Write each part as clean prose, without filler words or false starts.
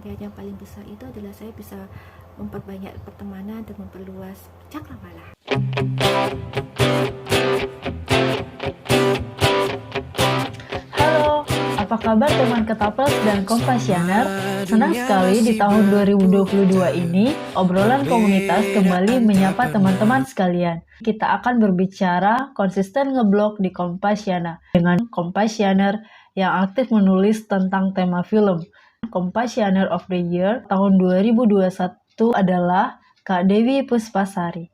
Dan yang paling besar itu adalah saya bisa memperbanyak pertemanan dan memperluas cakrawala. Halo, apa kabar teman Ketapels dan Kompassioner? Senang sekali di tahun 2022 ini, obrolan komunitas kembali menyapa teman-teman sekalian. Kita akan berbicara konsisten ngeblog di Kompassioner dengan Kompassioner yang aktif menulis tentang tema film. Kompassioner of the Year tahun 2021 adalah Kak Dewi Puspasari.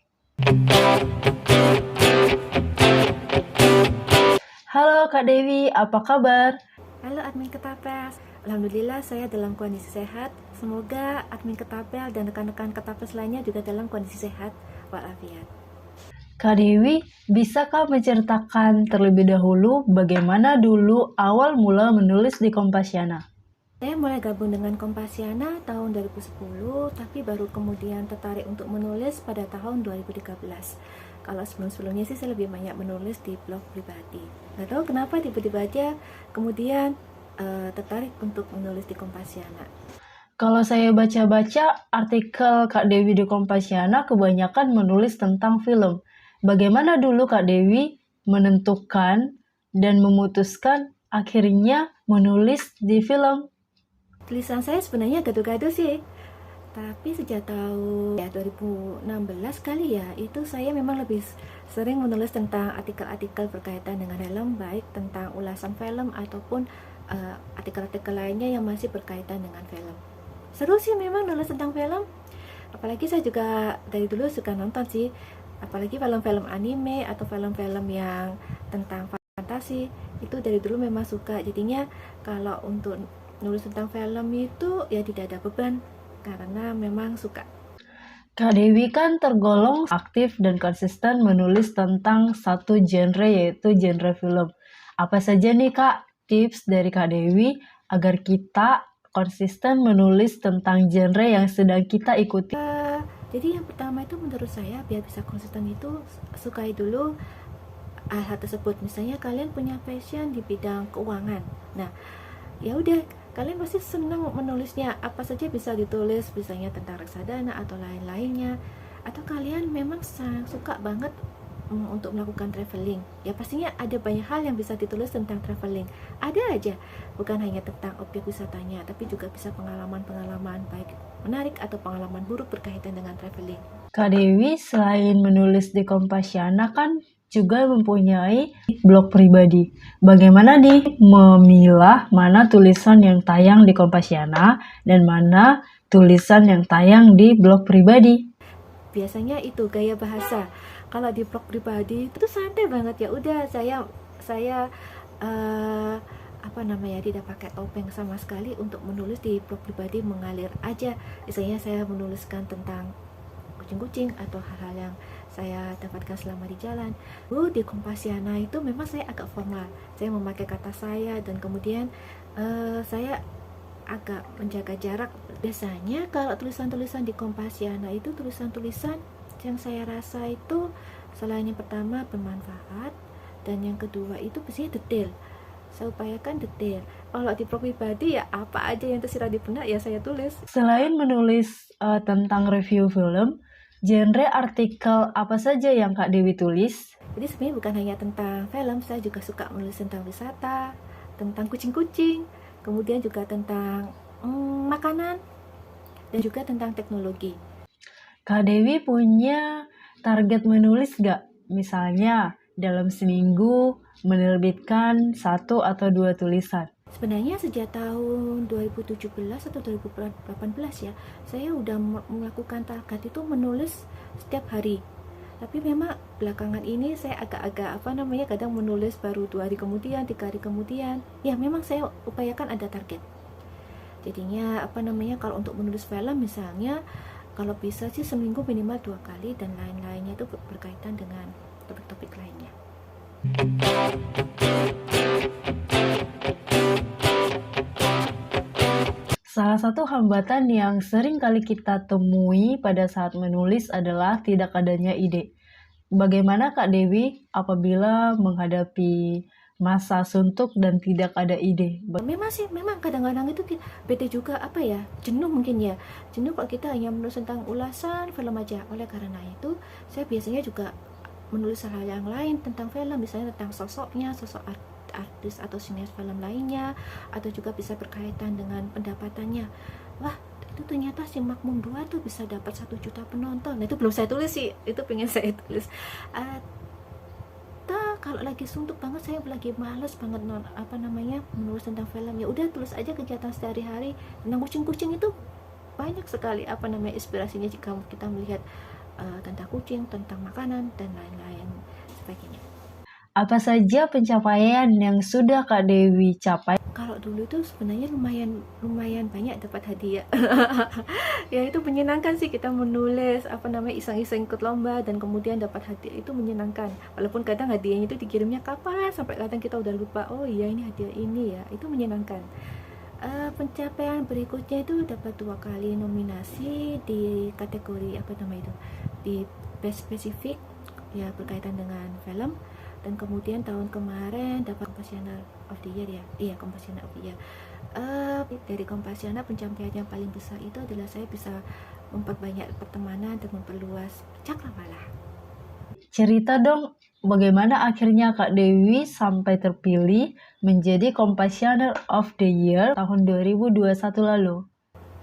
Halo Kak Dewi, apa kabar? Halo admin Ketapels, alhamdulillah saya dalam kondisi sehat. Semoga admin Ketapel dan rekan-rekan Ketapels lainnya juga dalam kondisi sehat walafiat. Kak Dewi, bisakah menceritakan terlebih dahulu bagaimana dulu awal mula menulis di Kompasiana? Saya mulai gabung dengan Kompasiana tahun 2010, tapi baru kemudian tertarik untuk menulis pada tahun 2013. Kalau sebelum-sebelumnya sih saya lebih banyak menulis di blog pribadi. Nggak tahu kenapa tiba-tiba aja kemudian tertarik untuk menulis di Kompasiana. Kalau saya baca-baca artikel Kak Dewi di Kompasiana kebanyakan menulis tentang film. Bagaimana dulu Kak Dewi menentukan dan memutuskan akhirnya menulis di film? Tulisan saya sebenarnya gaduh-gaduh sih. Tapi sejak tahun 2016 kali ya, itu saya memang lebih sering menulis tentang artikel-artikel berkaitan dengan film, baik tentang ulasan film ataupun artikel-artikel lainnya yang masih berkaitan dengan film. Seru sih memang nulis tentang film. Apalagi saya juga dari dulu suka nonton sih, apalagi film-film anime atau film-film yang tentang fantasi, itu dari dulu memang suka. Jadinya kalau untuk nulis tentang film itu ya tidak ada beban karena memang suka. Kak Dewi kan tergolong aktif dan konsisten menulis tentang satu genre yaitu genre film. Apa saja nih Kak tips dari Kak Dewi agar kita konsisten menulis tentang genre yang sedang kita ikuti? Jadi yang pertama itu menurut saya biar bisa konsisten itu sukai dulu hal tersebut. Misalnya kalian punya passion di bidang keuangan. Nah, ya udah kalian pasti senang menulisnya, apa saja bisa ditulis, misalnya tentang reksadana atau lain-lainnya. Atau kalian memang sangat suka banget untuk melakukan traveling, ya pastinya ada banyak hal yang bisa ditulis tentang traveling. Ada aja, bukan hanya tentang objek wisatanya, tapi juga bisa pengalaman-pengalaman baik menarik atau pengalaman buruk berkaitan dengan traveling. Kak Dewi selain menulis di Kompasiana kan juga mempunyai blog pribadi. Bagaimana nih memilah mana tulisan yang tayang di Kompasiana dan mana tulisan yang tayang di blog pribadi? Biasanya itu gaya bahasa. Kalau di blog pribadi itu santai banget, ya udah saya tidak pakai topeng sama sekali untuk menulis di blog pribadi, mengalir aja. Misalnya saya menuliskan tentang kucing-kucing atau hal-hal yang saya dapatkan selama di jalan. Di Kompasiana itu memang saya agak formal. Saya memakai kata saya dan kemudian saya agak menjaga jarak. Biasanya kalau tulisan-tulisan di Kompasiana itu tulisan-tulisan yang saya rasa itu selain yang pertama bermanfaat dan yang kedua itu biasanya detail. Saya upayakan detail. Kalau di blog pribadi ya apa aja yang tersirat di benak ya saya tulis. Selain menulis tentang review film, genre artikel apa saja yang Kak Dewi tulis? Jadi sebenarnya bukan hanya tentang film, saya juga suka menulis tentang wisata, tentang kucing-kucing, kemudian juga tentang makanan, dan juga tentang teknologi. Kak Dewi punya target menulis gak? Misalnya dalam seminggu menerbitkan 1 atau 2 tulisan. Sebenarnya sejak tahun 2017 atau 2018 ya, saya udah melakukan target itu menulis setiap hari. Tapi memang belakangan ini saya agak-agak kadang menulis baru 2 hari kemudian, 3 hari kemudian. Ya memang saya upayakan ada target. Jadinya kalau untuk menulis film misalnya, kalau bisa sih seminggu minimal 2 kali dan lain-lainnya itu berkaitan dengan topik-topik lainnya. Salah satu hambatan yang sering kali kita temui pada saat menulis adalah tidak adanya ide. Bagaimana Kak Dewi apabila menghadapi masa suntuk dan tidak ada ide. Memang kadang-kadang itu bete juga jenuh mungkin ya. Jenuh kalau kita hanya menulis tentang ulasan film aja. Oleh karena itu, saya biasanya juga menulis hal yang lain tentang film, misalnya tentang sosoknya, sosok artis atau sinias film lainnya, atau juga bisa berkaitan dengan pendapatannya. Wah, itu ternyata si Makmum 2 tuh bisa dapat 1 juta penonton. Nah, itu belum saya tulis sih, itu pengen saya tulis. Kalau lagi suntuk banget, saya lagi males banget menulis tentang film, ya udah tulis aja kegiatan sehari-hari tentang kucing-kucing. Itu banyak sekali inspirasinya jika kita melihat tentang kucing, tentang makanan dan lain-lain sebagainya. Apa saja pencapaian yang sudah Kak Dewi capai? Kalau dulu itu sebenarnya lumayan banyak dapat hadiah. Ya itu menyenangkan sih, kita menulis iseng-iseng ikut lomba dan kemudian dapat hadiah, itu menyenangkan. Walaupun kadang hadiahnya itu dikirimnya kapan, sampai kadang kita udah lupa, oh iya ini hadiah ini ya, itu menyenangkan. Pencapaian berikutnya itu dapat 2 kali nominasi di kategori di best spesifik ya, berkaitan dengan film. Dan kemudian tahun kemarin dapat Compassionate of the Year ya, iya Compassionate of the Year. Dari Compassionate, pencapaian yang paling besar itu adalah saya bisa memperbanyak pertemanan dan memperluas cakrawala. Cerita dong, bagaimana akhirnya Kak Dewi sampai terpilih menjadi Compassionate of the Year tahun 2021 lalu?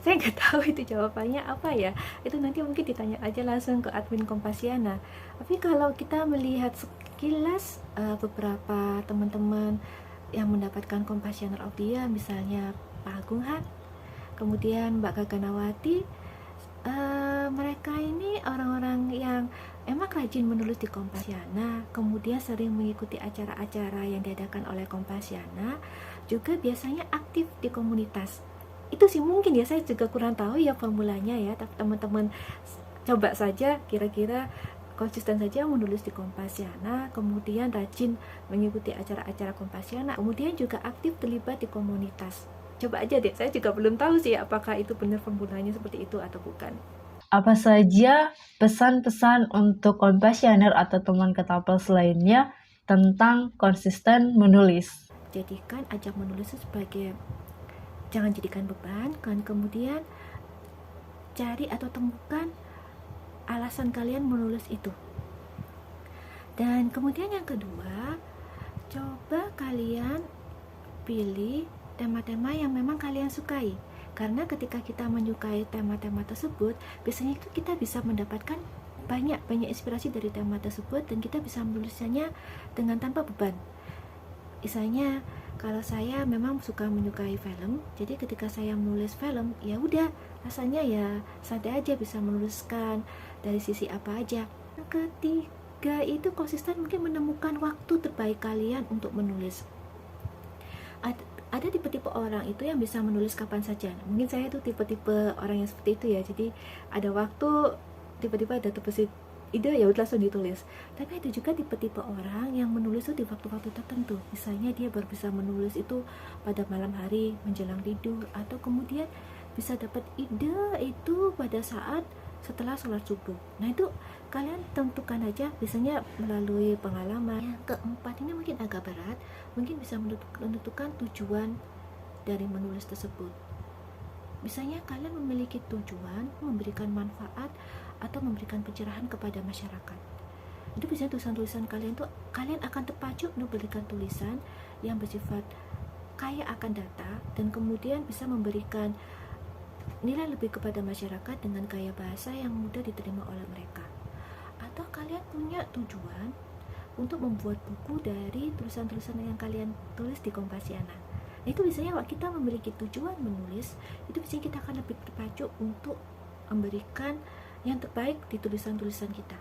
Saya nggak tahu itu jawabannya apa ya, itu nanti mungkin ditanya aja langsung ke admin Kompasiana. Tapi kalau kita melihat sekilas beberapa teman-teman yang mendapatkan Compassionate of the Year, misalnya Pak Agung Han, kemudian Mbak Gaganawati, mereka ini orang-orang yang emang rajin menulis di Kompasiana, kemudian sering mengikuti acara-acara yang diadakan oleh Kompasiana, juga biasanya aktif di komunitas. Itu sih mungkin ya, saya juga kurang tahu ya formulanya ya, tapi teman-teman coba saja kira-kira konsisten saja menulis di Kompasiana, kemudian rajin mengikuti acara-acara Kompasiana, kemudian juga aktif terlibat di komunitas. Coba aja deh, saya juga belum tahu sih apakah itu benar formulanya seperti itu atau bukan. Apa saja pesan-pesan untuk Compassioner atau teman Ketapels lainnya tentang konsisten menulis? Jadikan ajak menulis sebagai, jangan jadikan beban, kan kemudian cari atau temukan alasan kalian menulis itu. Dan kemudian yang kedua, coba kalian pilih tema-tema yang memang kalian sukai. Karena ketika kita menyukai tema-tema tersebut, biasanya itu kita bisa mendapatkan banyak inspirasi dari tema tersebut dan kita bisa menulisnya dengan tanpa beban. Misalnya kalau saya memang suka menyukai film, jadi ketika saya menulis film, ya udah rasanya ya santai aja, bisa menuliskan dari sisi apa aja. Ketiga itu konsisten mungkin menemukan waktu terbaik kalian untuk menulis. Ada tipe-tipe orang itu yang bisa menulis kapan saja. Mungkin saya itu tipe-tipe orang yang seperti itu ya, jadi ada waktu, tiba-tiba ada terbesit ide, ya udah langsung ditulis. Tapi ada juga tipe-tipe orang yang menulis itu di waktu-waktu tertentu. Misalnya dia baru bisa menulis itu pada malam hari menjelang tidur, atau kemudian bisa dapat ide itu pada saat setelah sholat subuh. Nah itu kalian tentukan aja, biasanya melalui pengalaman. Yang keempat ini mungkin agak berat, mungkin bisa menentukan tujuan dari menulis tersebut. Misalnya kalian memiliki tujuan memberikan manfaat atau memberikan pencerahan kepada masyarakat. Itu biasanya tulisan-tulisan kalian tuh, kalian akan terpacu untuk memberikan tulisan yang bersifat kaya akan data dan kemudian bisa memberikan nilai lebih kepada masyarakat dengan gaya bahasa yang mudah diterima oleh mereka. Atau kalian punya tujuan untuk membuat buku dari tulisan-tulisan yang kalian tulis di Kompasiana. Nah, itu biasanya kalau kita memiliki tujuan menulis, itu biasanya kita akan lebih terpacu untuk memberikan yang terbaik di tulisan-tulisan kita.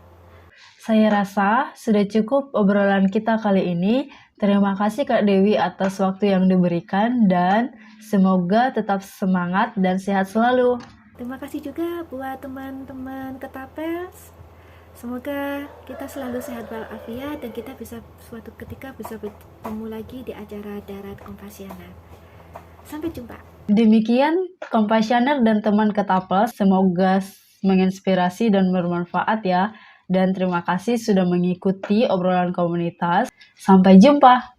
Saya rasa sudah cukup obrolan kita kali ini. Terima kasih Kak Dewi atas waktu yang diberikan dan semoga tetap semangat dan sehat selalu. Terima kasih juga buat teman-teman Ketapels. Semoga kita selalu sehat walafiat dan kita bisa suatu ketika bisa bertemu lagi di acara Darat Kompasiana. Sampai jumpa. Demikian Compassioner dan teman Ketapels, semoga menginspirasi dan bermanfaat ya. Dan terima kasih sudah mengikuti obrolan komunitas. Sampai jumpa.